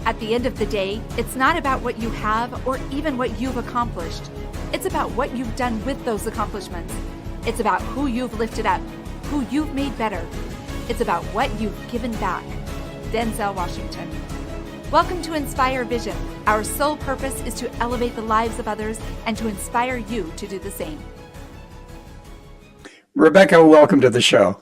At the end of the day, it's not about what you have or even what you've accomplished. It's about what you've done with those accomplishments. It's about who you've lifted up, who you've made better. It's about what you've given back. Denzel Washington. Welcome to Inspire Vision. Our sole purpose is to elevate the lives of others and to inspire you to do the same. Rebeccah, welcome to the show.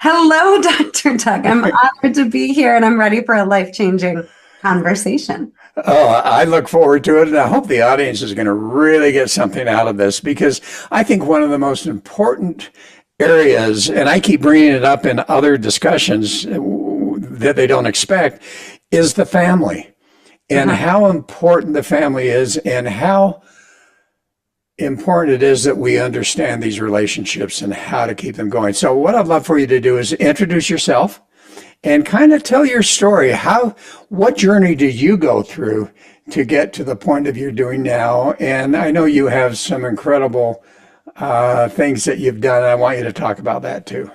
Hello, Dr. Doug. I'm honored to be here and I'm ready for a life-changing conversation. Oh, I look forward to it, and I hope the audience is going to really get something out of this, because I think one of the most important areas, and I keep bringing it up in other discussions that they don't expect, is the family and how important the family is and how important it is that we understand these relationships and how to keep them going. So what I'd love for you to do is introduce yourself and kind of tell your story. What journey did you go through to get to the point of you're doing now? And I know you have some incredible things that you've done. I want you to talk about that too.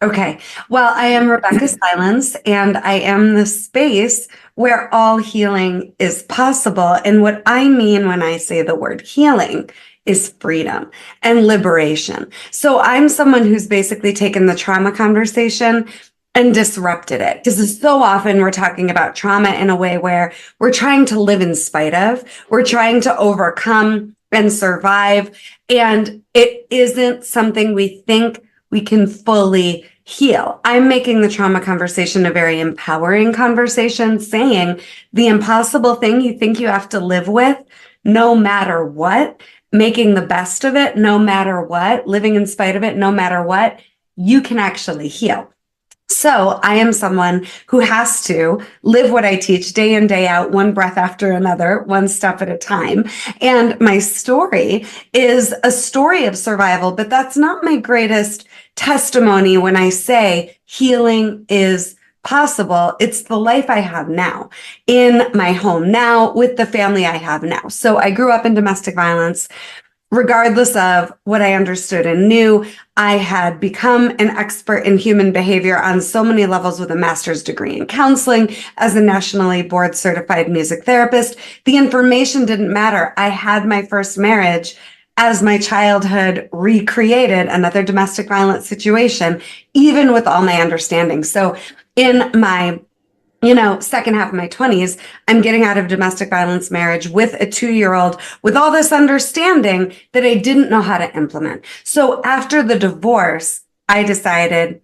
Okay. Well, I am Rebeccah Silence, and I am the space where all healing is possible. And what I mean when I say the word healing is freedom and liberation. So I'm someone who's basically taken the trauma conversation and disrupted it. Because so often we're talking about trauma in a way where we're trying to live in spite of, we're trying to overcome and survive. And it isn't something we think we can fully heal. I'm making the trauma conversation a very empowering conversation, saying the impossible thing you think you have to live with, no matter what, making the best of it, no matter what, living in spite of it, no matter what, you can actually heal. So I am someone who has to live what I teach day in, day out, one breath after another, one step at a time. And my story is a story of survival, but that's not my greatest testimony when I say healing is possible. It's the life I have now, in my home now, with the family I have now. So I grew up in domestic violence. Regardless of what I understood and knew, I had become an expert in human behavior on so many levels with a master's degree in counseling as a nationally board certified music therapist. The information didn't matter. I had my first marriage as my childhood recreated another domestic violence situation, even with all my understanding. So in my second half of my 20s, I'm getting out of domestic violence marriage with a 2-year-old with all this understanding that I didn't know how to implement. So after the divorce, I decided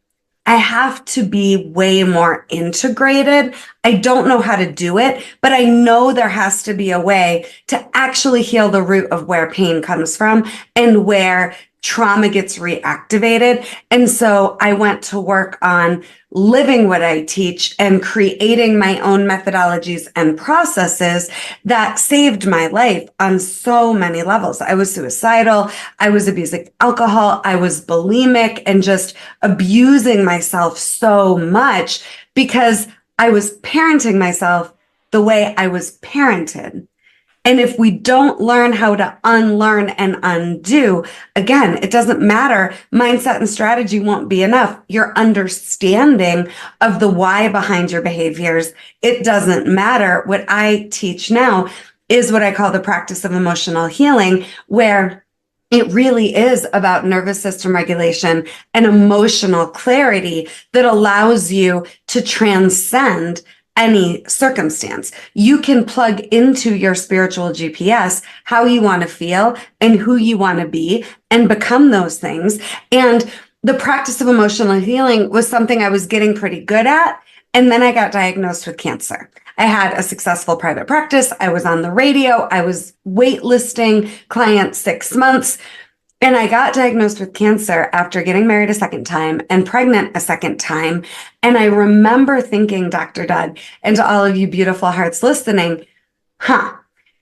I have to be way more integrated. I don't know how to do it, but I know there has to be a way to actually heal the root of where pain comes from and where trauma gets reactivated. And so I went to work on living what I teach and creating my own methodologies and processes that saved my life on so many levels. I was suicidal. I was abusing alcohol. I was bulimic and just abusing myself so much because I was parenting myself the way I was parented. And if we don't learn how to unlearn and undo, again, it doesn't matter. Mindset and strategy won't be enough. Your understanding of the why behind your behaviors, it doesn't matter. What I teach now is what I call the practice of emotional healing, where it really is about nervous system regulation and emotional clarity that allows you to transcend any circumstance. You can plug into your spiritual GPS how you want to feel and who you want to be and become those things. And the practice of emotional healing was something I was getting pretty good at. And then I got diagnosed with cancer. I had a successful private practice. I was on the radio. I was waitlisting clients 6 months. And I got diagnosed with cancer after getting married a second time and pregnant a second time. And I remember thinking, Dr. Doug, and to all of you beautiful hearts listening,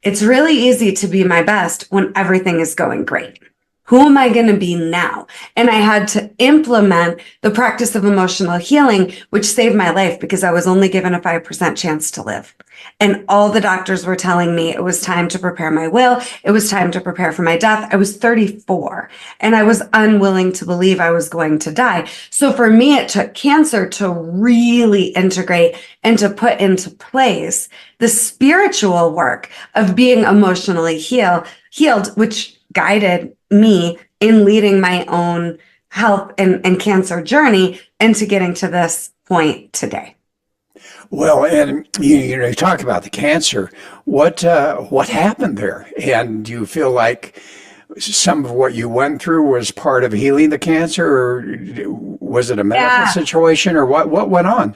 it's really easy to be my best when everything is going great. Who am I going to be now? And I had to implement the practice of emotional healing, which saved my life because I was only given a 5% chance to live. And all the doctors were telling me it was time to prepare my will. It was time to prepare for my death. I was 34 and I was unwilling to believe I was going to die. So for me, it took cancer to really integrate and to put into place the spiritual work of being emotionally healed, which guided me in leading my own health and cancer journey into getting to this point today. Well, and you talk about the cancer. What happened there? And do you feel like some of what you went through was part of healing the cancer, or was it a medical situation, or what went on?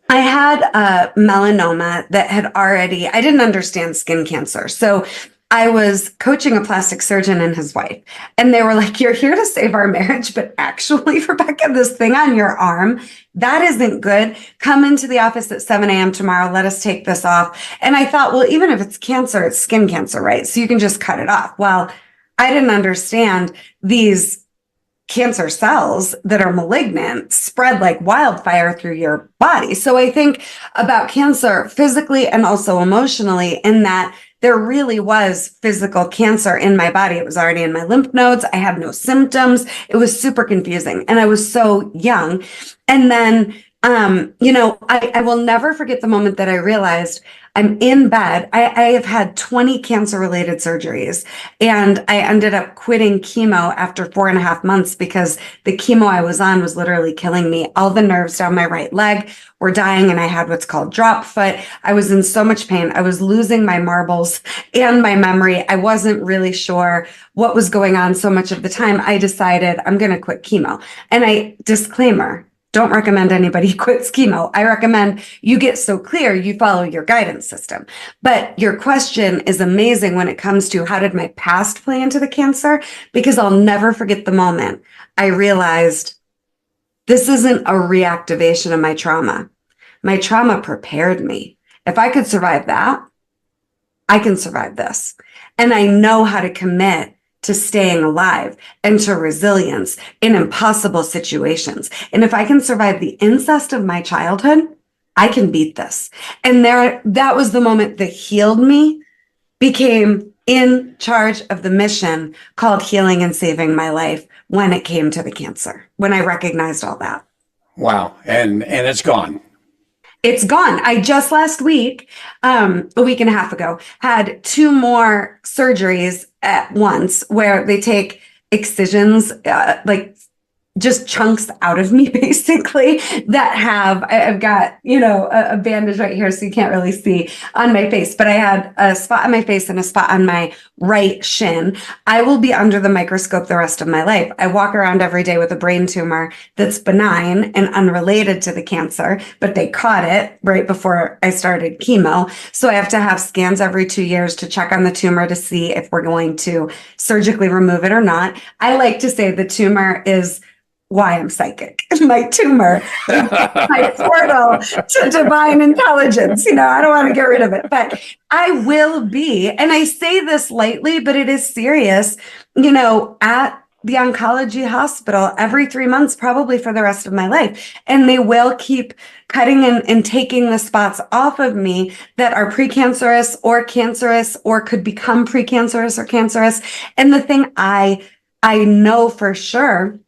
I had a melanoma that had already, I didn't understand skin cancer. So I was coaching a plastic surgeon and his wife, and they were like, "You're here to save our marriage, but actually, Rebeccah, this thing on your arm, that isn't good. Come into the office at 7 a.m. tomorrow. Let us take this off." And I thought, well, even if it's cancer, it's skin cancer, right? So you can just cut it off. Well, I didn't understand these cancer cells that are malignant spread like wildfire through your body. So I think about cancer physically and also emotionally in that there really was physical cancer in my body. It was already in my lymph nodes. I had no symptoms. It was super confusing. And I was so young. And then, I will never forget the moment that I realized I'm in bed. I have had 20 cancer related surgeries, and I ended up quitting chemo after 4.5 months because the chemo I was on was literally killing me. All the nerves down my right leg were dying, and I had what's called drop foot. I was in so much pain. I was losing my marbles and my memory. I wasn't really sure what was going on so much of the time. I decided I'm going to quit chemo. And disclaimer, don't recommend anybody quits chemo. I recommend you get so clear, you follow your guidance system. But your question is amazing when it comes to how did my past play into the cancer? Because I'll never forget the moment I realized this isn't a reactivation of my trauma. My trauma prepared me. If I could survive that, I can survive this. And I know how to commit to staying alive and to resilience in impossible situations. And if I can survive the incest of my childhood, I can beat this. And that was the moment that healed me, became in charge of the mission called healing and saving my life when it came to the cancer, when I recognized all that. Wow. And it's gone. It's gone. I just last week, a week and a half ago, had 2 more surgeries at once where they take excisions, like just chunks out of me, basically, that I've got, a bandage right here, so you can't really see on my face, but I had a spot on my face and a spot on my right shin. I will be under the microscope the rest of my life. I walk around every day with a brain tumor that's benign and unrelated to the cancer, but they caught it right before I started chemo. So I have to have scans every 2 years to check on the tumor to see if we're going to surgically remove it or not. I like to say the tumor is why I'm psychic. My tumor, my portal to divine intelligence. I don't want to get rid of it, but I will be. And I say this lightly, but it is serious, at the oncology hospital every 3 months, probably for the rest of my life. And they will keep cutting and taking the spots off of me that are precancerous or cancerous or could become precancerous or cancerous. And the thing I know for sure,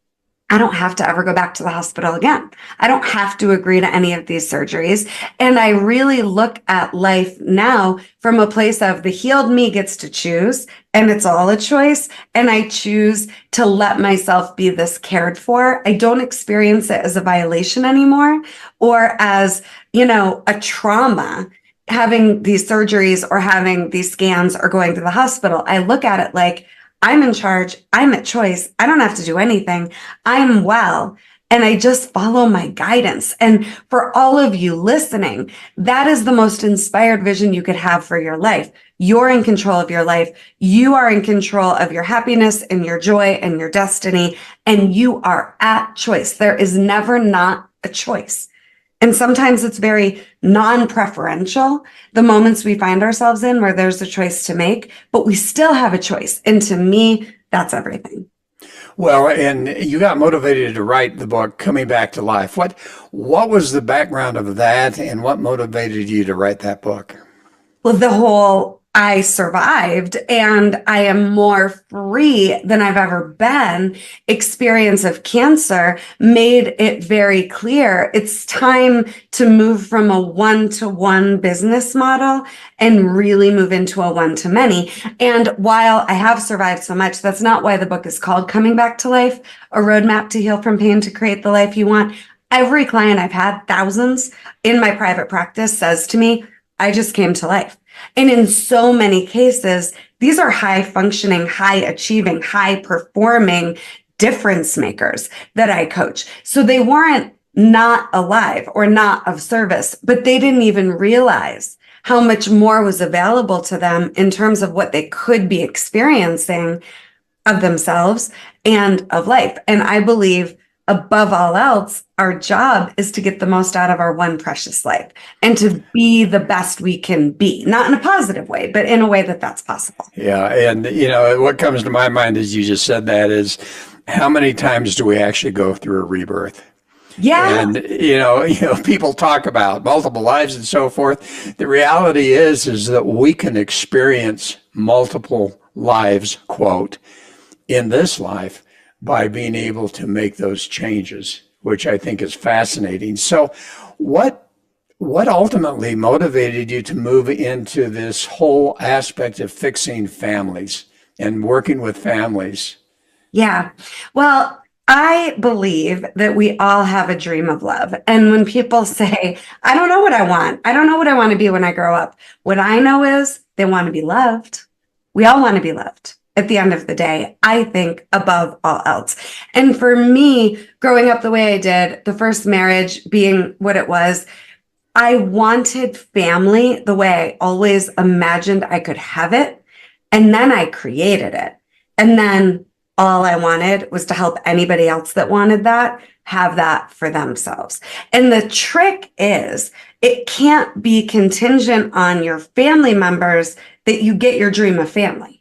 I don't have to ever go back to the hospital again. I don't have to agree to any of these surgeries. And I really look at life now from a place of the healed me gets to choose, and it's all a choice. And I choose to let myself be this cared for. I don't experience it as a violation anymore or as, a trauma, having these surgeries or having these scans or going to the hospital. I look at it like, I'm in charge. I'm at choice. I don't have to do anything. I'm well. And I just follow my guidance. And for all of you listening, that is the most inspired vision you could have for your life. You're in control of your life. You are in control of your happiness and your joy and your destiny. And you are at choice. There is never not a choice. And sometimes it's very non-preferential, the moments we find ourselves in where there's a choice to make, but we still have a choice. And to me, That's everything. Well, and you got motivated to write the book Coming Back to Life. What was the background of that, and what motivated you to write that book? Well, the whole I survived and I am more free than I've ever been experience of cancer made it very clear it's time to move from a one-to-one business model and really move into a one-to-many. And while I have survived so much, that's not why the book is called Coming Back to Life, a roadmap to heal from pain to create the life you want. Every client I've had, thousands in my private practice, says to me, I just came to life. And in so many cases, these are high functioning, high achieving, high performing difference makers that I coach. So they weren't not alive or not of service, but they didn't even realize how much more was available to them in terms of what they could be experiencing of themselves and of life. And I believe above all else, our job is to get the most out of our one precious life and to be the best we can be, not in a positive way, but in a way that that's possible. Yeah. And, what comes to my mind as you just said that is how many times do we actually go through a rebirth? Yeah. And, people talk about multiple lives and so forth. The reality is that we can experience multiple lives, quote, in this life by being able to make those changes, which I think is fascinating. So what ultimately motivated you to move into this whole aspect of fixing families and working with families? Yeah. Well, I believe that we all have a dream of love. And when people say, I don't know what I want, I don't know what I want to be when I grow up, what I know is they want to be loved. We all want to be loved. At the end of the day, I think above all else. And for me, growing up the way I did, the first marriage being what it was, I wanted family the way I always imagined I could have it. And then I created it. And then all I wanted was to help anybody else that wanted that have that for themselves. And the trick is it can't be contingent on your family members that you get your dream of family.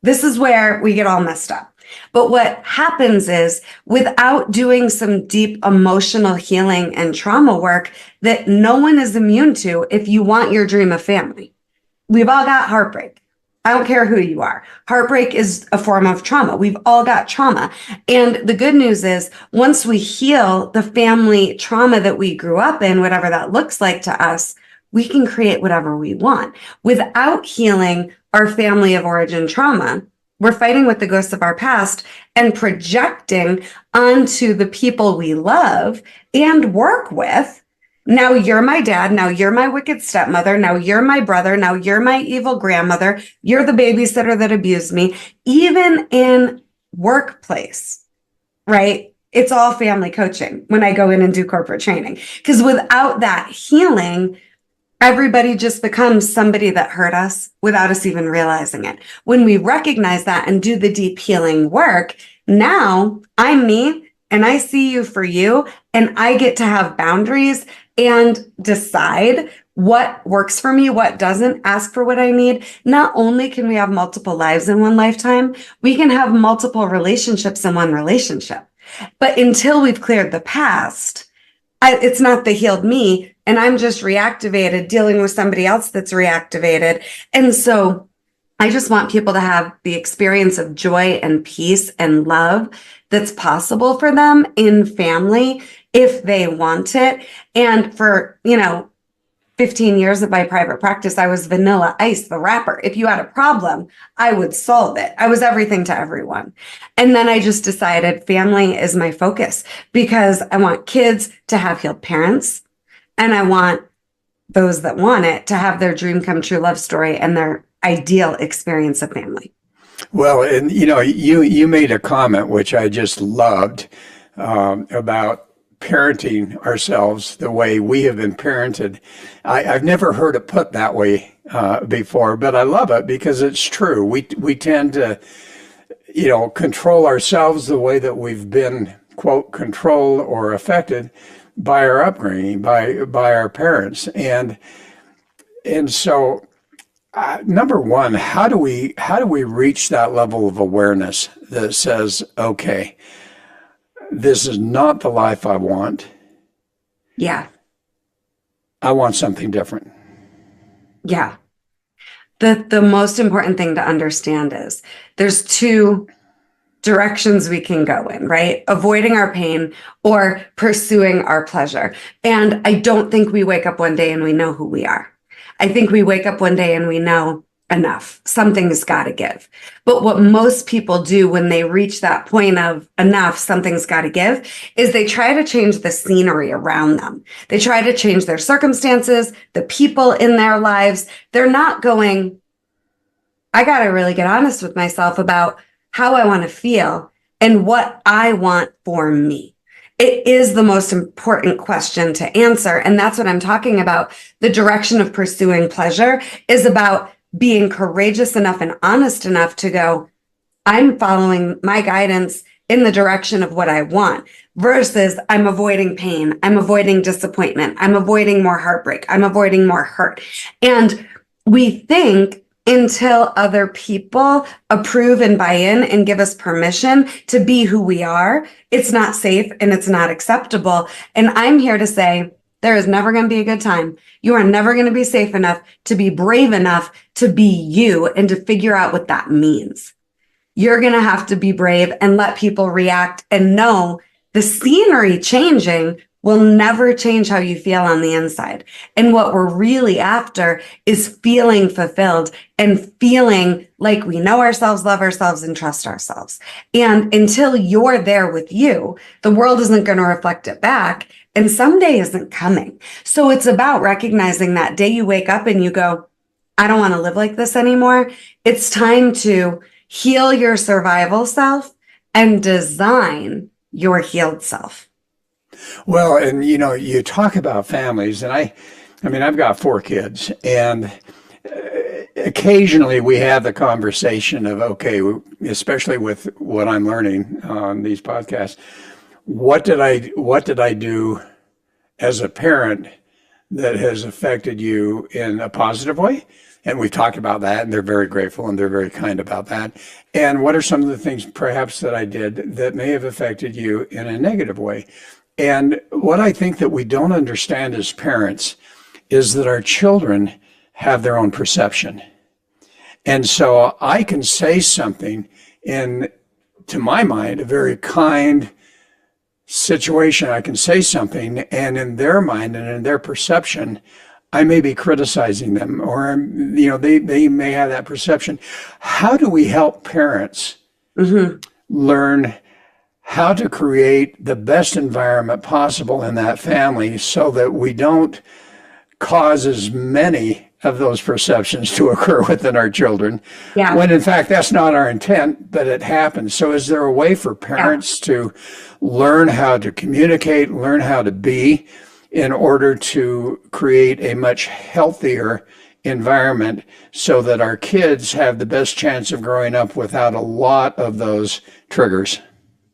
This is where we get all messed up. But what happens is without doing some deep emotional healing and trauma work that no one is immune to, if you want your dream of family, we've all got heartbreak. I don't care who you are. Heartbreak is a form of trauma. We've all got trauma. And the good news is once we heal the family trauma that we grew up in, whatever that looks like to us, we can create whatever we want. Without healing our family of origin trauma, we're fighting with the ghosts of our past and projecting onto the people we love and work with. Now you're my dad. Now you're my wicked stepmother. Now you're my brother. Now you're my evil grandmother. You're the babysitter that abused me. Even in workplace, right? It's all family coaching when I go in and do corporate training. Because without that healing, everybody just becomes somebody that hurt us without us even realizing it. When we recognize that and do the deep healing work, now I'm me and I see you for you, and I get to have boundaries and decide what works for me, what doesn't, ask for what I need. Not only can we have multiple lives in one lifetime, we can have multiple relationships in one relationship. But until we've cleared the past, it's not the healed me, and I'm just reactivated dealing with somebody else that's reactivated. And so I just want people to have the experience of joy and peace and love that's possible for them in family if they want it. And for, 15 years of my private practice, I was Vanilla Ice, the rapper. If you had a problem, I would solve it. I was everything to everyone. And then I just decided family is my focus because I want kids to have healed parents. And I want those that want it to have their dream come true love story and their ideal experience of family. Well, and you made a comment which I just loved about parenting ourselves the way we have been parented. I've never heard it put that way before, but I love it because it's true. We tend to, control ourselves the way that we've been, quote, controlled or affected by our upbringing, by our parents. And so number one, how do we reach that level of awareness that says, okay, this is not the life I want. Yeah. I want something different. Yeah. The most important thing to understand is there's two directions we can go in, right? Avoiding our pain or pursuing our pleasure. And I don't think we wake up one day and we know who we are. I think we wake up one day and we know enough. Something's got to give. But what most people do when they reach that point of enough, something's got to give, is they try to change the scenery around them. They try to change their circumstances, the people in their lives. They're not going, I got to really get honest with myself about how I want to feel and what I want for me. It is the most important question to answer. And that's what I'm talking about. The direction of pursuing pleasure is about being courageous enough and honest enough to go, I'm following my guidance in the direction of what I want versus I'm avoiding pain. I'm avoiding disappointment. I'm avoiding more heartbreak. I'm avoiding more hurt. And we think until other people approve and buy in and give us permission to be who we are, it's not safe and it's not acceptable. And I'm here to say, there is never going to be a good time. You are never going to be safe enough to be brave enough to be you and to figure out what that means. You're going to have to be brave and let people react and know the scenery changing will never change how you feel on the inside. And what we're really after is feeling fulfilled and feeling like we know ourselves, love ourselves, and trust ourselves. And until you're there with you, the world isn't going to reflect it back. And someday isn't coming. So it's about recognizing that day you wake up and you go, I don't want to live like this anymore. It's time to heal your survival self and design your healed self. Well, and you talk about families, and I mean, I've got 4 kids, and occasionally we have the conversation of, okay, especially with what I'm learning on these podcasts, what did I do as a parent that has affected you in a positive way? And we've talked about that, and they're very grateful and they're very kind about that. And what are some of the things perhaps that I did that may have affected you in a negative way? And what I think that we don't understand as parents is that our children have their own perception. And so I can say something in, to my mind, a very kind situation. I can say something, and in their mind and in their perception, I may be criticizing them, or they may have that perception. How do we help parents learn how to create the best environment possible in that family so that we don't cause as many of those perceptions to occur within our children, when in fact that's not our intent, but it happens? So is there a way for parents to learn how to communicate, learn how to be, in order to create a much healthier environment so that our kids have the best chance of growing up without a lot of those triggers?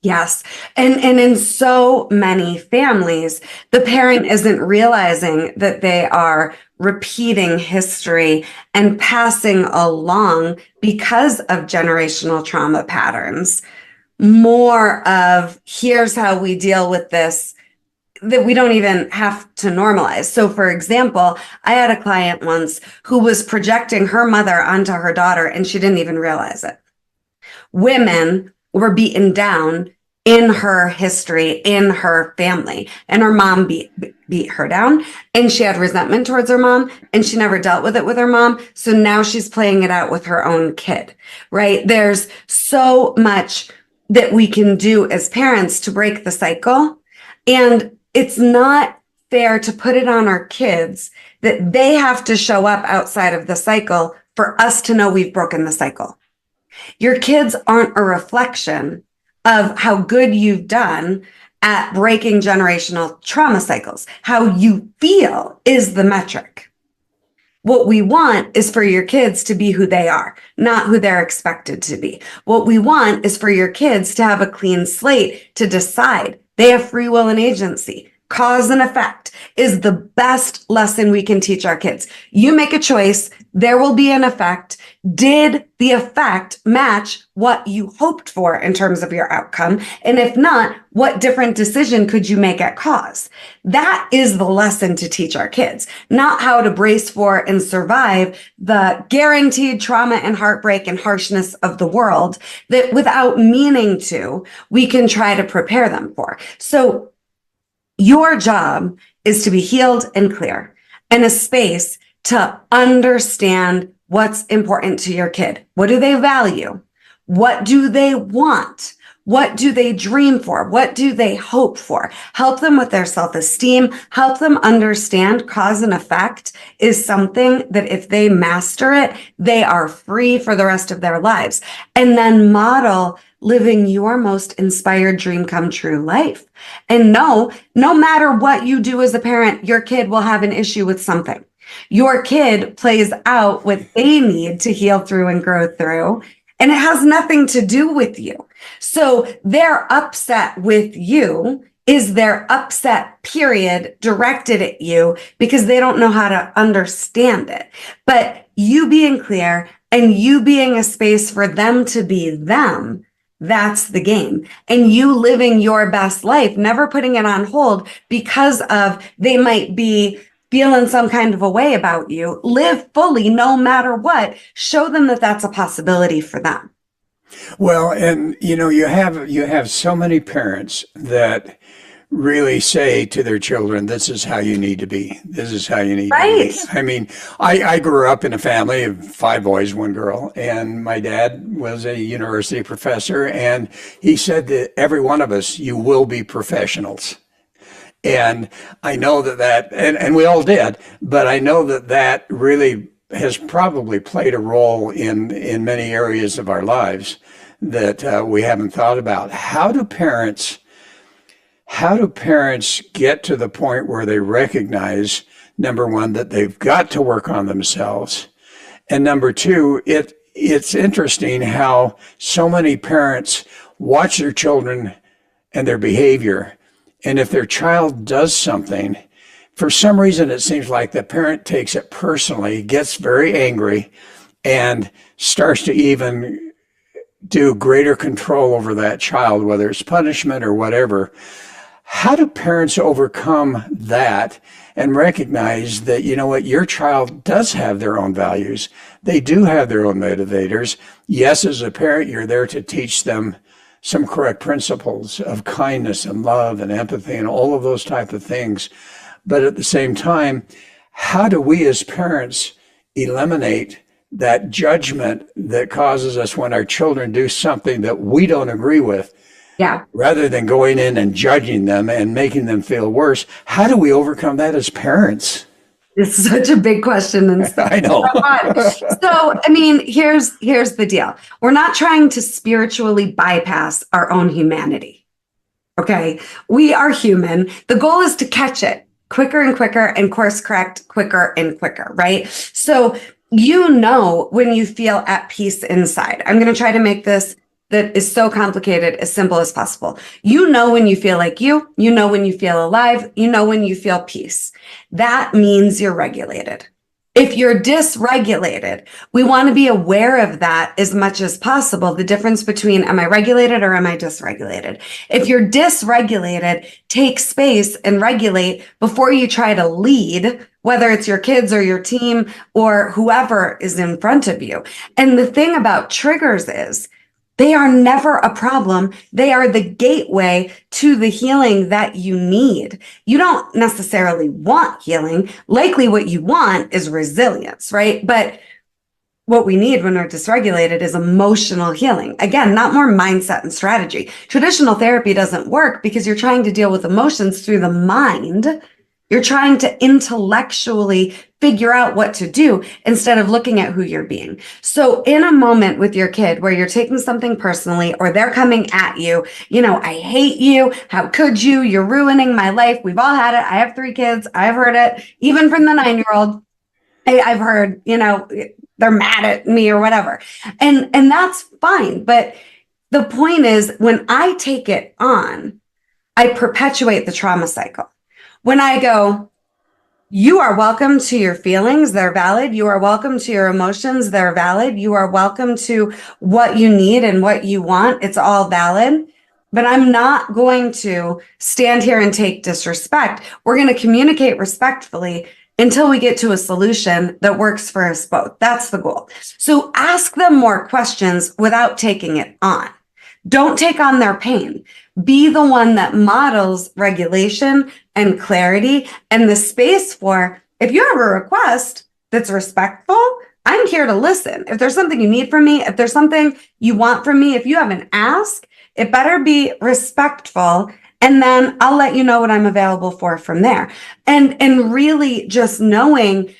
Yes. And in so many families, the parent isn't realizing that they are repeating history and passing along, because of generational trauma patterns, more of here's how we deal with this that we don't even have to normalize. So for example, I had a client once who was projecting her mother onto her daughter and she didn't even realize it. Women were beaten down in her history, in her family, and her mom beat her down, and she had resentment towards her mom, and she never dealt with it with her mom. So now she's playing it out with her own kid, right? There's so much that we can do as parents to break the cycle. And it's not fair to put it on our kids that they have to show up outside of the cycle for us to know we've broken the cycle. Your kids aren't a reflection of how good you've done at breaking generational trauma cycles. How you feel is the metric. What we want is for your kids to be who they are, not who they're expected to be. What we want is for your kids to have a clean slate to decide. They have free will and agency. cause and effect is the best lesson we can teach our kids. You make a choice, there will be an effect. Did the effect match what you hoped for in terms of your outcome? And if not, what different decision could you make at cause? That is the lesson to teach our kids, not how to brace for and survive the guaranteed trauma and heartbreak and harshness of the world that without meaning to, we can try to prepare them for. So your job is to be healed and clear and a space to understand what's important to your kid. What do they value? What do they want? What do they dream for? What do they hope for? Help them with their self-esteem. Help them understand cause and effect is something that if they master it, they are free for the rest of their lives. And then model living your most inspired dream come true life. And no matter what you do as a parent, your kid will have an issue with something. Your kid plays out what they need to heal through and grow through. And it has nothing to do with you. So their upset with you is their upset period directed at you because they don't know how to understand it. But you being clear and you being a space for them to be them, that's the game. And you living your best life, never putting it on hold because of they might be feeling some kind of a way about you. Live fully no matter what. Show them that that's a possibility for them. Well, and you have so many parents that really say to their children, this is how you need to be. This is how you need to be. I mean, I grew up in a family of 5 boys, 1 girl, and my dad was a university professor, and he said to every one of us, you will be professionals. And I know and we all did, but I know that really has probably played a role in many areas of our lives that we haven't thought about. How do parents get to the point where they recognize, number one, that they've got to work on themselves, and number two, it's interesting how so many parents watch their children and their behavior. And if their child does something, for some reason, it seems like the parent takes it personally, gets very angry, and starts to even do greater control over that child, whether it's punishment or whatever. How do parents overcome that and recognize that, your child does have their own values. They do have their own motivators. Yes, as a parent, you're there to teach them some correct principles of kindness and love and empathy and all of those type of things. But at the same time, how do we as parents eliminate that judgment that causes us when our children do something that we don't agree with? Yeah. Rather than going in and judging them and making them feel worse, how do we overcome that as parents? It's such a big question. And I know. So, I mean, here's the deal. We're not trying to spiritually bypass our own humanity. Okay. We are human. The goal is to catch it quicker and quicker and course correct quicker and quicker, right? So, when you feel at peace inside. I'm going to try to make this that is so complicated as simple as possible. When you feel like when you feel alive, when you feel peace. That means you're regulated. If you're dysregulated, we want to be aware of that as much as possible. The difference between am I regulated or am I dysregulated? If you're dysregulated, take space and regulate before you try to lead, whether it's your kids or your team or whoever is in front of you. And the thing about triggers is they are never a problem. They are the gateway to the healing that you need. You don't necessarily want healing. Likely what you want is resilience, right? But what we need when we're dysregulated is emotional healing. Again, not more mindset and strategy. Traditional therapy doesn't work because you're trying to deal with emotions through the mind. You're trying to intellectually figure out what to do instead of looking at who you're being. So in a moment with your kid where you're taking something personally or they're coming at you, I hate you. How could you? You're ruining my life. We've all had it. I have 3 kids. I've heard it. Even from the 9-year-old, I've heard, they're mad at me or whatever. And that's fine. But the point is when I take it on, I perpetuate the trauma cycle. When I go, you are welcome to your feelings, they're valid. You are welcome to your emotions, they're valid. You are welcome to what you need and what you want, it's all valid. But I'm not going to stand here and take disrespect. We're going to communicate respectfully until we get to a solution that works for us both. That's the goal. So ask them more questions without taking it on. Don't take on their pain. Be the one that models regulation and clarity and the space for, if you have a request that's respectful, I'm here to listen. If there's something you need from me, if there's something you want from me, if you have an ask, it better be respectful. And then I'll let you know what I'm available for from there. And really just knowing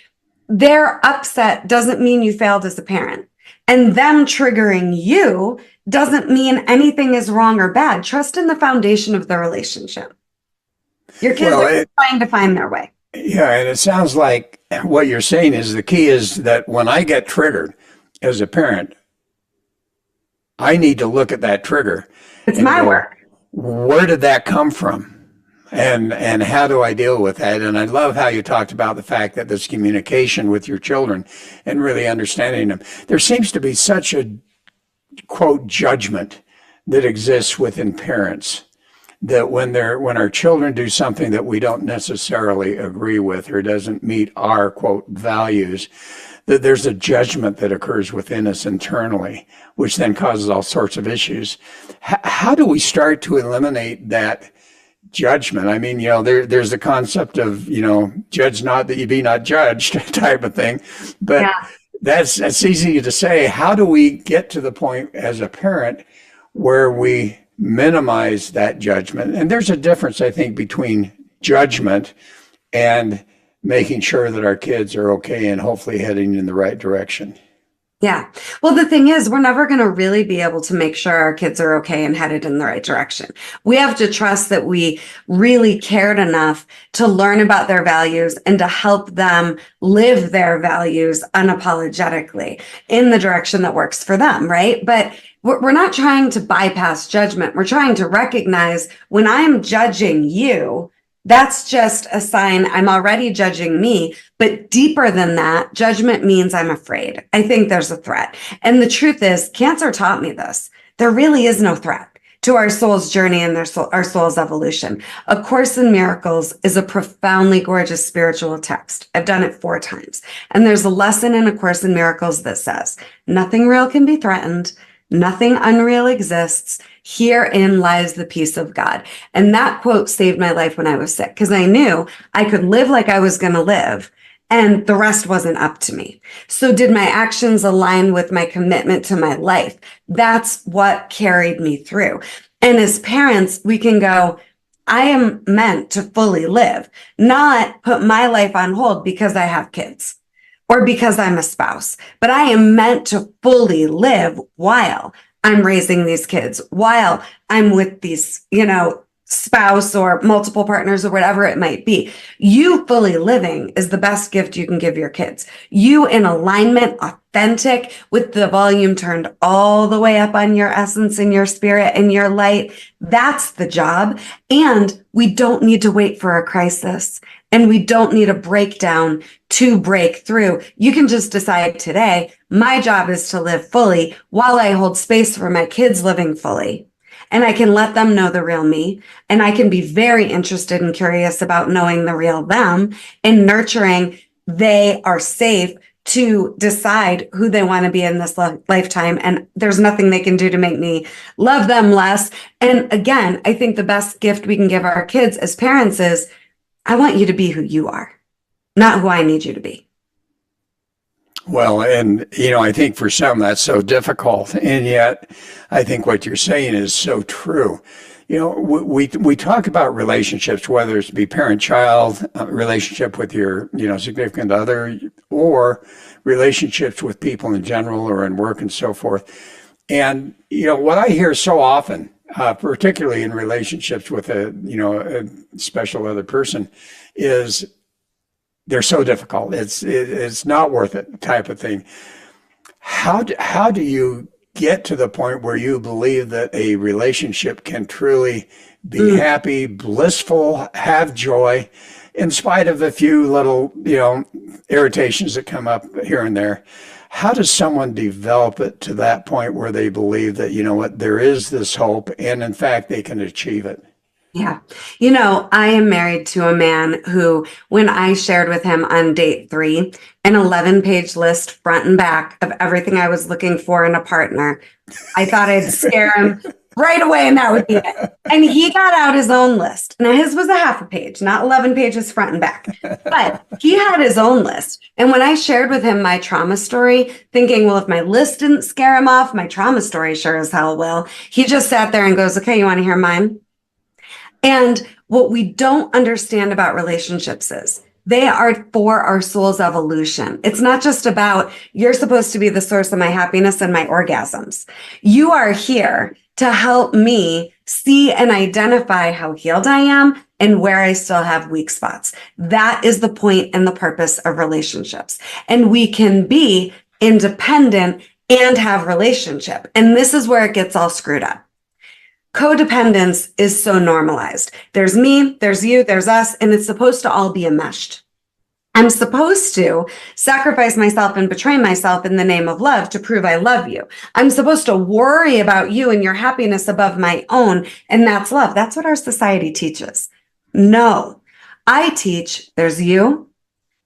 their upset doesn't mean you failed as a parent. And them triggering you doesn't mean anything is wrong or bad. Trust in the foundation of the relationship. Your kids are trying to find their way. Yeah, and it sounds like what you're saying is the key is that when I get triggered as a parent, I need to look at that trigger. It's my work. Where did that come from? And how do I deal with that? And I love how you talked about the fact that this communication with your children and really understanding them. There seems to be such a, quote, judgment that exists within parents that when our children do something that we don't necessarily agree with or doesn't meet our, quote, values, that there's a judgment that occurs within us internally, which then causes all sorts of issues. How do we start to eliminate that judgment? I mean, there's the concept of, judge not that you be not judged type of thing, but yeah. That's easy to say. How do we get to the point as a parent where we minimize that judgment? And there's a difference, I think, between judgment and making sure that our kids are okay and hopefully heading in the right direction. Yeah. Well, the thing is, we're never going to really be able to make sure our kids are okay and headed in the right direction. We have to trust that we really cared enough to learn about their values and to help them live their values unapologetically in the direction that works for them, right? But we're not trying to bypass judgment. We're trying to recognize when I'm judging you, that's just a sign I'm already judging me. But deeper than that, judgment means I'm afraid. I think there's a threat. And the truth is, cancer taught me this. There really is no threat to our soul's journey and our soul's evolution. A Course in Miracles is a profoundly gorgeous spiritual text. I've done it 4 times. And there's a lesson in A Course in Miracles that says, nothing real can be threatened. Nothing unreal exists. Herein lies the peace of God. And that quote saved my life when I was sick because I knew I could live like I was going to live and the rest wasn't up to me. So did my actions align with my commitment to my life? That's what carried me through. And as parents, we can go, I am meant to fully live, not put my life on hold because I have kids or because I'm a spouse, but I am meant to fully live while I'm raising these kids, while I'm with these, spouse or multiple partners or whatever it might be. You fully living is the best gift you can give your kids. You in alignment, authentic, with the volume turned all the way up on your essence and your spirit and your light. That's the job. And we don't need to wait for a crisis. And we don't need a breakdown to break through. You can just decide today, my job is to live fully while I hold space for my kids living fully. And I can let them know the real me. And I can be very interested and curious about knowing the real them and nurturing. They are safe to decide who they want to be in this lifetime. And there's nothing they can do to make me love them less. And again, I think the best gift we can give our kids as parents is, I want you to be who you are, not who I need you to be. Well, and, I think for some that's so difficult. And yet I think what you're saying is so true. We talk about relationships, whether it's be parent-child, relationship with your, significant other, or relationships with people in general or in work and so forth. And, what I hear so often, particularly in relationships with a special other person, is they're so difficult. It's not worth it type of thing. How do you get to the point where you believe that a relationship can truly be happy, blissful, have joy, in spite of the few little, irritations that come up here and there. How does someone develop it to that point where they believe that, there is this hope and in fact they can achieve it? Yeah. I am married to a man who, when I shared with him on date 3, an 11-page list front and back of everything I was looking for in a partner, I thought I'd scare him right away and that would be it. And he got out his own list. Now his was a half a page, not 11 pages front and back, but he had his own list. And when I shared with him my trauma story, thinking, well, if my list didn't scare him off, my trauma story sure as hell will. He just sat there and goes, okay, you want to hear mine? And what we don't understand about relationships is they are for our soul's evolution. It's not just about you're supposed to be the source of my happiness and my orgasms. You are here to help me see and identify how healed I am and where I still have weak spots. That is the point and the purpose of relationships. And we can be independent and have relationship. And this is where it gets all screwed up. Codependence is so normalized. There's me, there's you, there's us, and it's supposed to all be enmeshed. I'm supposed to sacrifice myself and betray myself in the name of love to prove I love you. I'm supposed to worry about you and your happiness above my own, and that's love. That's what our society teaches. No, I teach there's you,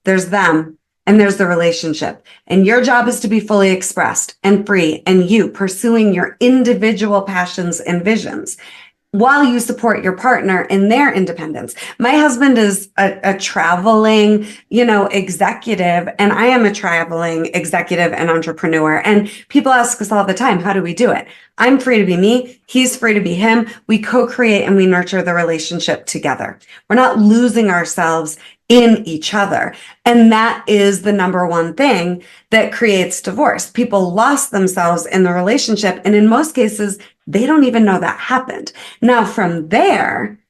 there's them, and there's the relationship. And your job is to be fully expressed and free, and you pursuing your individual passions and visions while you support your partner in their independence. My husband is a traveling, executive, and I am a traveling executive and entrepreneur. And people ask us all the time, how do we do it? I'm free to be me. He's free to be him. We co-create and we nurture the relationship together. We're not losing ourselves in each other. And that is the number one thing that creates divorce. People lost themselves in the relationship. And in most cases, they don't even know that happened. Now, from there,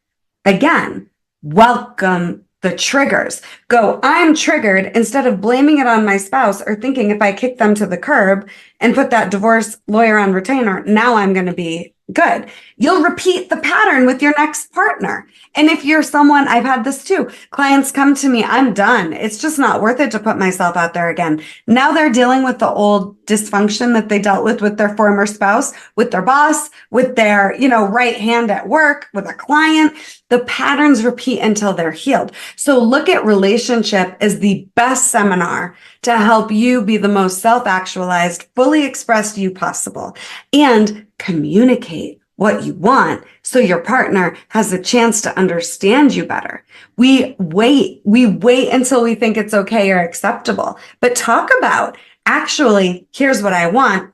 again, welcome the triggers. Go, I'm triggered, instead of blaming it on my spouse or thinking if I kick them to the curb and put that divorce lawyer on retainer, now I'm going to be good. You'll repeat the pattern with your next partner. And if you're someone, I've had this too. Clients come to me, I'm done. It's just not worth it to put myself out there again. Now they're dealing with the old dysfunction that they dealt with their former spouse, with their boss, with their, right hand at work, with a client. The patterns repeat until they're healed. So look at relationship as the best seminar to help you be the most self-actualized, fully expressed you possible, and communicate what you want so your partner has a chance to understand you better. We wait until we think it's okay or acceptable, but talk about, actually, here's what I want.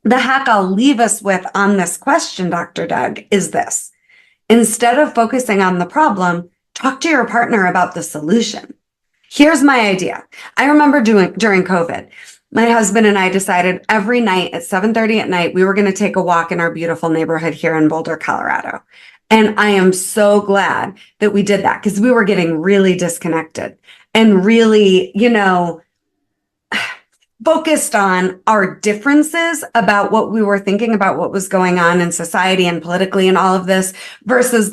The hack I'll leave us with on this question, Dr. Doug, is this. Instead of focusing on the problem, talk to your partner about the solution. Here's my idea. I remember during COVID, my husband and I decided every night at 7:30 at night, we were going to take a walk in our beautiful neighborhood here in Boulder, Colorado. And I am so glad that we did that because we were getting really disconnected and really, focused on our differences about what we were thinking about what was going on in society and politically and all of this versus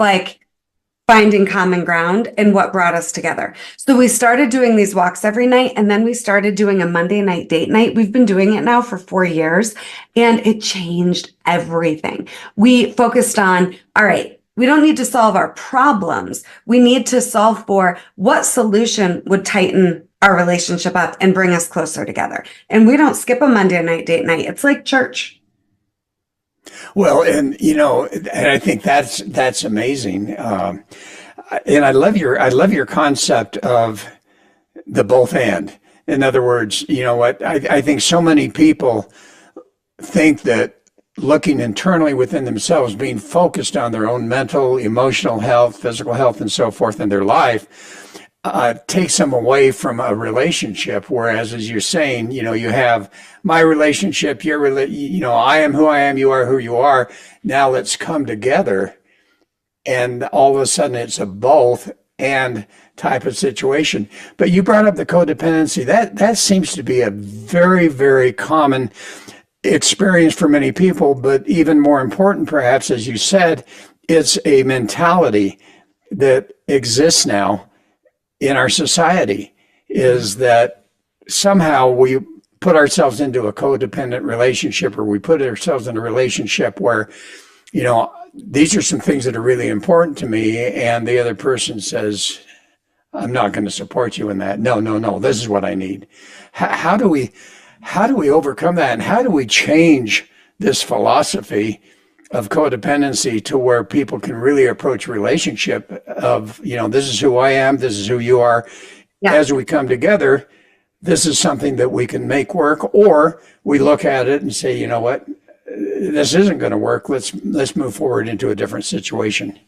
finding common ground and what brought us together. So we started doing these walks every night, and then we started doing a Monday night date night. We've been doing it now for 4 years, and it changed everything. We focused on, all right, we don't need to solve our problems. We need to solve for what solution would tighten our relationship up and bring us closer together. And we don't skip a Monday night date night. It's like church. Well, and I think that's amazing, and I love your concept of the both and. In other words, I think so many people think that looking internally within themselves, being focused on their own mental, emotional health, physical health, and so forth in their life, takes them away from a relationship. Whereas, as you're saying, you have my relationship, I am who I am, you are who you are. Now let's come together. And all of a sudden it's a both and type of situation. But you brought up the codependency. That seems to be a very, very common experience for many people, but even more important, perhaps, as you said, it's a mentality that exists now in our society, is that somehow we put ourselves into a codependent relationship, or we put ourselves in a relationship where, these are some things that are really important to me, and the other person says, I'm not going to support you in that. No, no, no, this is what I need. How do we overcome that? And how do we change this philosophy of codependency to where people can really approach relationship of, this is who I am, this is who you are. Yeah. As we come together, this is something that we can make work, or we look at it and say, you know what, this isn't going to work. Let's move forward into a different situation.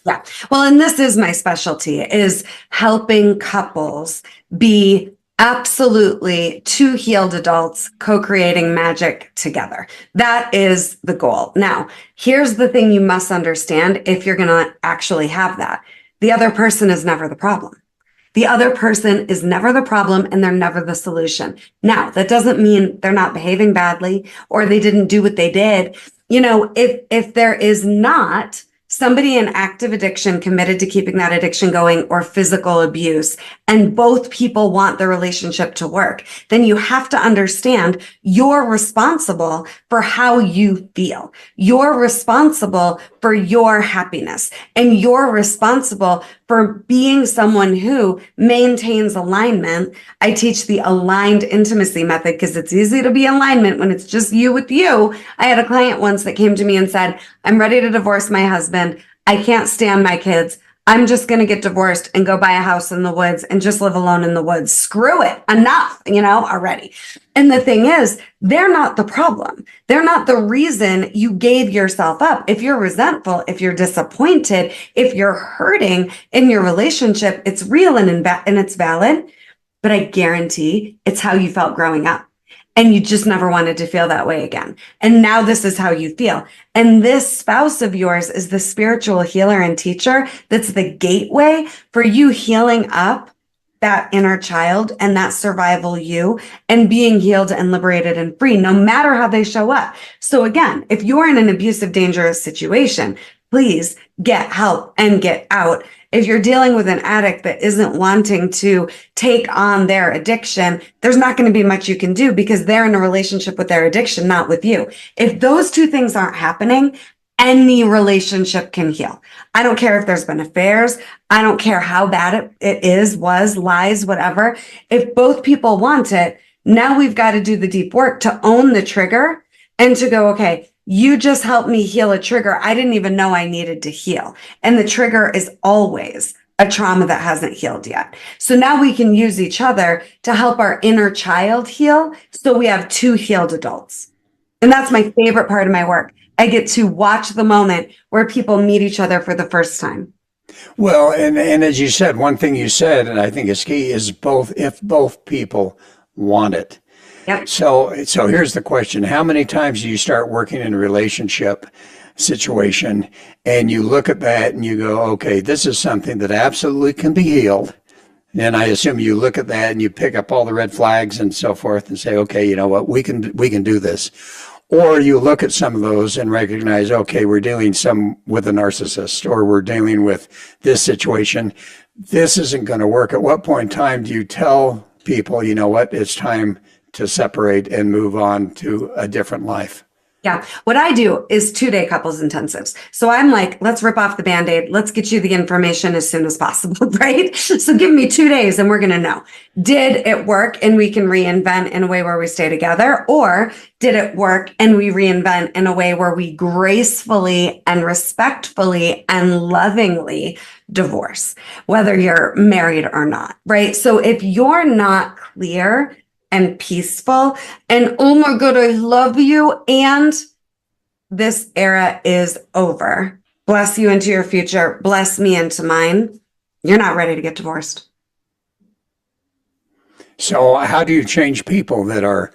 Yeah. Well, and this is my specialty, is helping couples be absolutely two healed adults co-creating magic together. That is the goal. Now, here's the thing you must understand if you're going to actually have that. The other person is never the problem. The other person is never the problem, and they're never the solution. Now, that doesn't mean they're not behaving badly or they didn't do what they did. If there is not somebody in active addiction committed to keeping that addiction going, or physical abuse, and both people want the relationship to work, then you have to understand you're responsible for how you feel. You're responsible for your happiness, and you're responsible for being someone who maintains alignment. I teach the aligned intimacy method because it's easy to be in alignment when it's just you with you. I had a client once that came to me and said, I'm ready to divorce my husband. I can't stand my kids. I'm just going to get divorced and go buy a house in the woods and just live alone in the woods. Screw it. Enough, already. And the thing is, they're not the problem. They're not the reason you gave yourself up. If you're resentful, if you're disappointed, if you're hurting in your relationship, it's real and it's valid. But I guarantee it's how you felt growing up. And you just never wanted to feel that way again. And now this is how you feel. And this spouse of yours is the spiritual healer and teacher that's the gateway for you healing up that inner child and that survival you, and being healed and liberated and free, no matter how they show up. So again, if you're in an abusive, dangerous situation, please get help and get out. If you're dealing with an addict that isn't wanting to take on their addiction, there's not going to be much you can do because they're in a relationship with their addiction, not with you. If those two things aren't happening, any relationship can heal. I don't care if there's been affairs. I don't care how bad it is, was, lies, whatever. If both people want it, now we've got to do the deep work to own the trigger and to go, okay, you just helped me heal a trigger I didn't even know I needed to heal. And the trigger is always a trauma that hasn't healed yet. So now we can use each other to help our inner child heal. So we have two healed adults. And that's my favorite part of my work. I get to watch the moment where people meet each other for the first time. Well, and as you said, one thing you said, and I think is key, is if both people want it. Yep. So here's the question. How many times do you start working in a relationship situation and you look at that and you go, okay, this is something that absolutely can be healed. And I assume you look at that and you pick up all the red flags and so forth and say, okay, you know what, we can do this. Or you look at some of those and recognize, okay, we're dealing with a narcissist, or we're dealing with this situation. This isn't going to work. At what point in time do you tell people, you know what, it's time to separate and move on to a different life? Yeah. What I do is 2-day couples intensives. So I'm like, let's rip off the Band-Aid. Let's get you the information as soon as possible, right? So give me 2 days and we're going to know. Did it work and we can reinvent in a way where we stay together? Or did it work and we reinvent in a way where we gracefully and respectfully and lovingly divorce, whether you're married or not, right? So if you're not clear and peaceful, and oh my God, I love you, and this era is over. Bless you into your future. Bless me into mine. You're not ready to get divorced. So how do you change people that are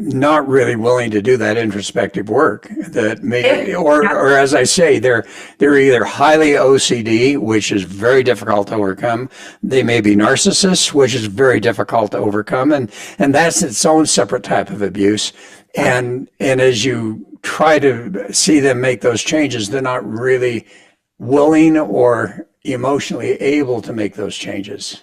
not really willing to do that introspective work that may, Yeah. or as I say, they're either highly OCD, which is very difficult to overcome. They may be narcissists, which is very difficult to overcome. And that's its own separate type of abuse. And as you try to see them make those changes, they're not really willing or emotionally able to make those changes.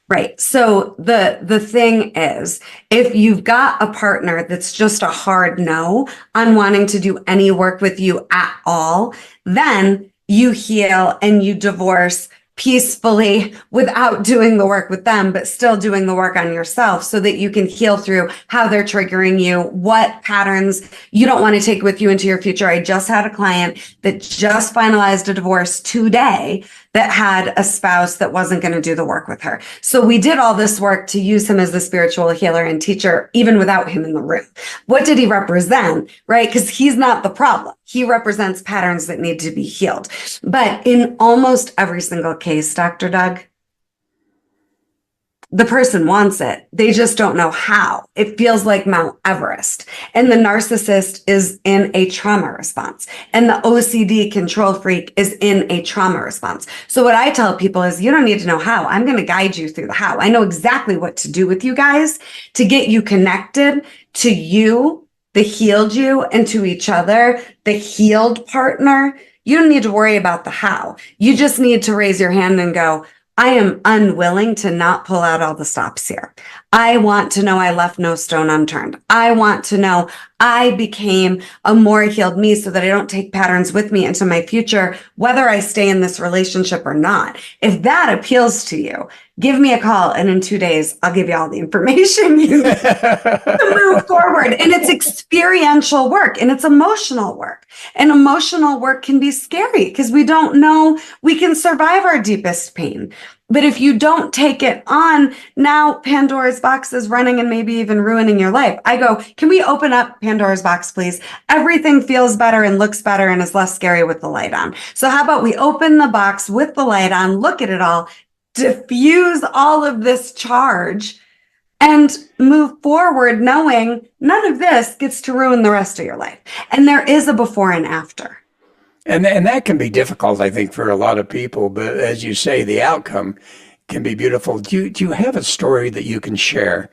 Right. So the thing is, if you've got a partner that's just a hard no on wanting to do any work with you at all, then you heal and you divorce peacefully without doing the work with them, but still doing the work on yourself so that you can heal through how they're triggering you, what patterns you don't want to take with you into your future. I just had a client that just finalized a divorce today that had a spouse that wasn't going to do the work with her. So we did all this work to use him as the spiritual healer and teacher, even without him in the room. What did he represent? Right? Because he's not the problem. He represents patterns that need to be healed. But in almost every single case, Dr. Doug, the person wants it. They just don't know how. It feels like Mount Everest. And the narcissist is in a trauma response. And the OCD control freak is in a trauma response. So what I tell people is you don't need to know how. I'm going to guide you through the how. I know exactly what to do with you guys to get you connected to you, the healed you, and to each other, the healed partner. You don't need to worry about the how. You just need to raise your hand and go, I am unwilling to not pull out all the stops here. I want to know I left no stone unturned. I want to know I became a more healed me so that I don't take patterns with me into my future, whether I stay in this relationship or not. If that appeals to you, give me a call. And in 2 days, I'll give you all the information you need to move forward. And it's experiential work and it's emotional work. And emotional work can be scary because we don't know we can survive our deepest pain. But if you don't take it on, now Pandora's box is running and maybe even ruining your life. I go, can we open up Pandora's box, please? Everything feels better and looks better and is less scary with the light on. So how about we open the box with the light on, look at it all, diffuse all of this charge and move forward knowing none of this gets to ruin the rest of your life. And there is a before and after. And that can be difficult, I think, for a lot of people. But as you say, the outcome can be beautiful. Do you have a story that you can share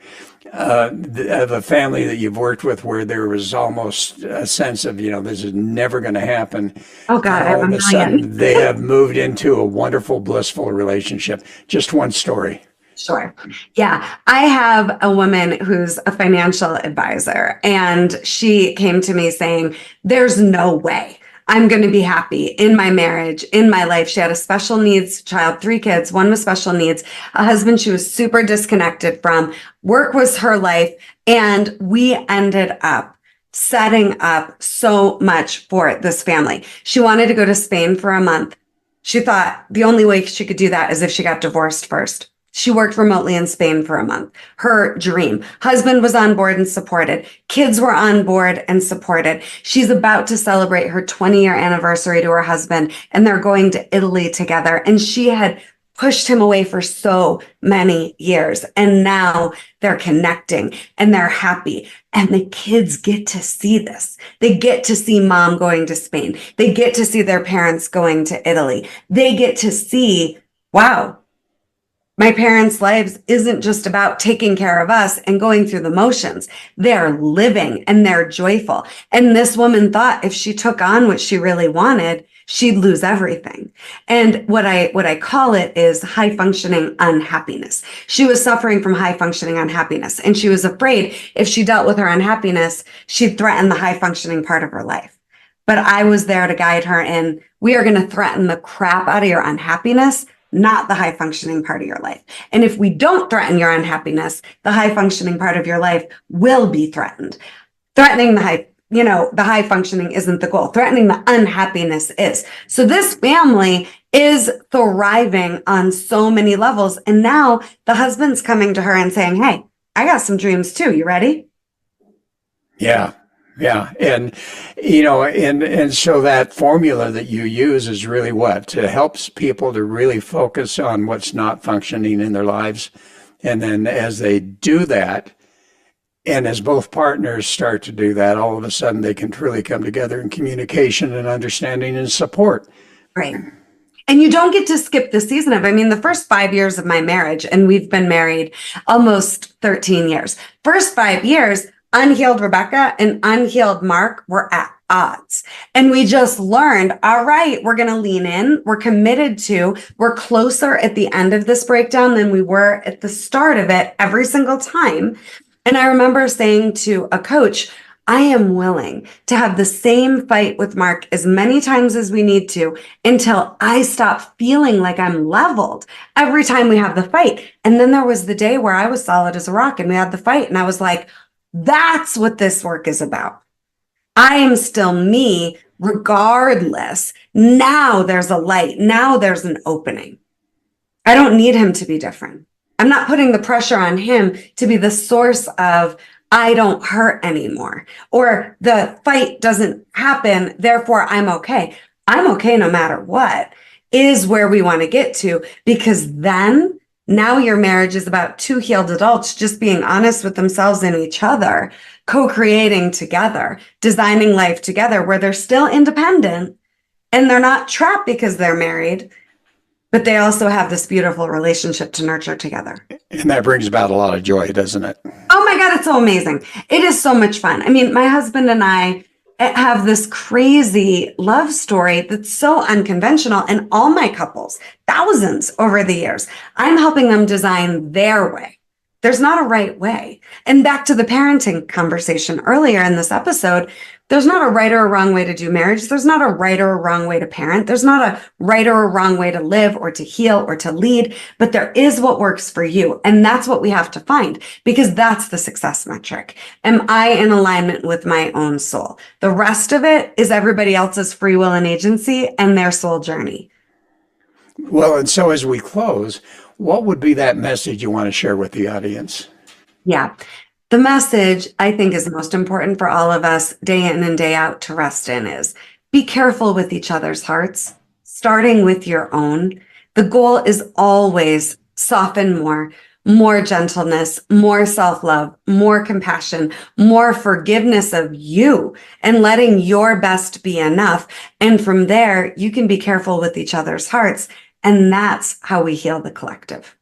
of a family that you've worked with where there was almost a sense of, this is never going to happen? Oh, God, I have all a of a million. sudden, they have moved into a wonderful, blissful relationship. Just one story. Sure. Yeah. I have a woman who's a financial advisor, and she came to me saying, there's no way I'm going to be happy in my marriage, in my life. She had a special needs child, 3 kids, one with special needs, a husband she was super disconnected from. Work was her life. And we ended up setting up so much for this family. She wanted to go to Spain for a month. She thought the only way she could do that is if she got divorced first. She worked remotely in Spain for a month. Her dream. Husband was on board and supported. Kids were on board and supported. She's about to celebrate her 20-year anniversary to her husband, and they're going to Italy together. And she had pushed him away for so many years. And now they're connecting and they're happy. And the kids get to see this. They get to see mom going to Spain. They get to see their parents going to Italy. They get to see, wow, my parents' lives isn't just about taking care of us and going through the motions. They're living and they're joyful. And this woman thought if she took on what she really wanted, she'd lose everything. And what I call it is high functioning unhappiness. She was suffering from high functioning unhappiness, and she was afraid if she dealt with her unhappiness, she'd threaten the high functioning part of her life. But I was there to guide her in, we are going to threaten the crap out of your unhappiness, not the high functioning part of your life. And if we don't threaten your unhappiness, the high functioning part of your life will be threatened. Threatening the high functioning isn't the goal. Threatening the unhappiness is. So this family is thriving on so many levels. And now the husband's coming to her and saying, hey, I got some dreams too. You ready? Yeah. Yeah. And, and so that formula that you use is really what? It helps people to really focus on what's not functioning in their lives. And then as they do that, And as both partners start to do that, all of a sudden they can truly come together in communication and understanding and support. Right. And you don't get to skip the season of, I mean, the first 5 years of my marriage, and we've been married almost 13 years. First 5 years, unhealed Rebecca and unhealed Mark were at odds. And we just learned, all right, we're going to lean in. We're committed to, we're closer at the end of this breakdown than we were at the start of it every single time. And I remember saying to a coach, I am willing to have the same fight with Mark as many times as we need to until I stop feeling like I'm leveled every time we have the fight. And then there was the day where I was solid as a rock and we had the fight. And I was like, that's what this work is about. I am still me regardless. Now there's a light. Now there's an opening. I don't need him to be different. I'm not putting the pressure on him to be the source of I don't hurt anymore, or the fight doesn't happen, therefore I'm okay. I'm okay no matter what is where we want to get to, because then now your marriage is about two healed adults just being honest with themselves and each other, co-creating together, designing life together where they're still independent and they're not trapped because they're married, but they also have this beautiful relationship to nurture together. And that brings about a lot of joy, doesn't it? Oh my God, it's so amazing. It is so much fun. I mean, my husband and I have this crazy love story that's so unconventional, and all my couples, thousands over the years, I'm helping them design their way. There's not a right way. And back to the parenting conversation earlier in this episode, there's not a right or a wrong way to do marriage. There's not a right or a wrong way to parent. There's not a right or a wrong way to live or to heal or to lead, but there is what works for you. And that's what we have to find, because that's the success metric. Am I in alignment with my own soul? The rest of it is everybody else's free will and agency and their soul journey. Well, and so as we close, what would be that message you want to share with the audience? Yeah. The message I think is most important for all of us day in and day out to rest in is be careful with each other's hearts, starting with your own. The goal is always soften more gentleness, more self-love, more compassion, more forgiveness of you, and letting your best be enough. And from there, you can be careful with each other's hearts. And that's how we heal the collective.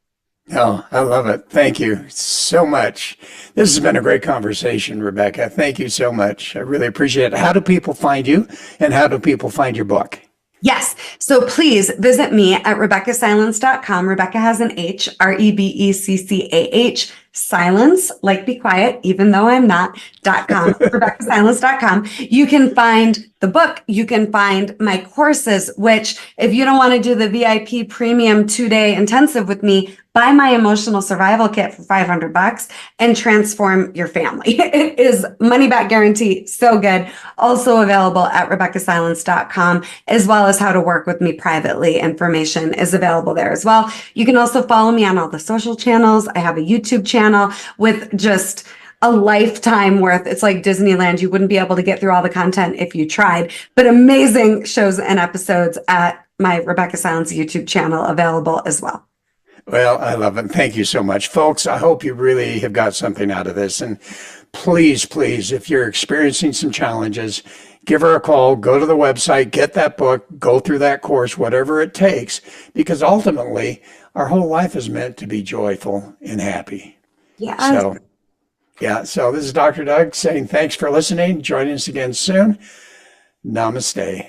Oh, I love it. Thank you so much. This has been a great conversation, Rebeccah. Thank you so much. I really appreciate it. How do people find you, and how do people find your book? Yes. So please visit me at RebeccahSilence.com. Rebeccah has an H, ReBeccah, silence, like be quiet, even though I'm not, .com, RebeccahSilence.com. You can find the book. You can find my courses, which if you don't want to do the VIP premium 2-day intensive with me, buy my emotional survival kit for $500 and transform your family. It is money back guarantee. So good. Also available at RebeccahSilence.com, as well as how to work with me privately. Information is available there as well. You can also follow me on all the social channels. I have a YouTube channel with just a lifetime worth. It's like Disneyland. You wouldn't be able to get through all the content if you tried, but amazing shows and episodes at my Rebeccah Silence YouTube channel available as well. Well, I love it. Thank you so much, folks. I hope you really have got something out of this. And please, please, if you're experiencing some challenges, give her a call, go to the website, get that book, go through that course, whatever it takes, because ultimately our whole life is meant to be joyful and happy. Yeah. So this is Dr. Doug saying thanks for listening. Join us again soon. Namaste.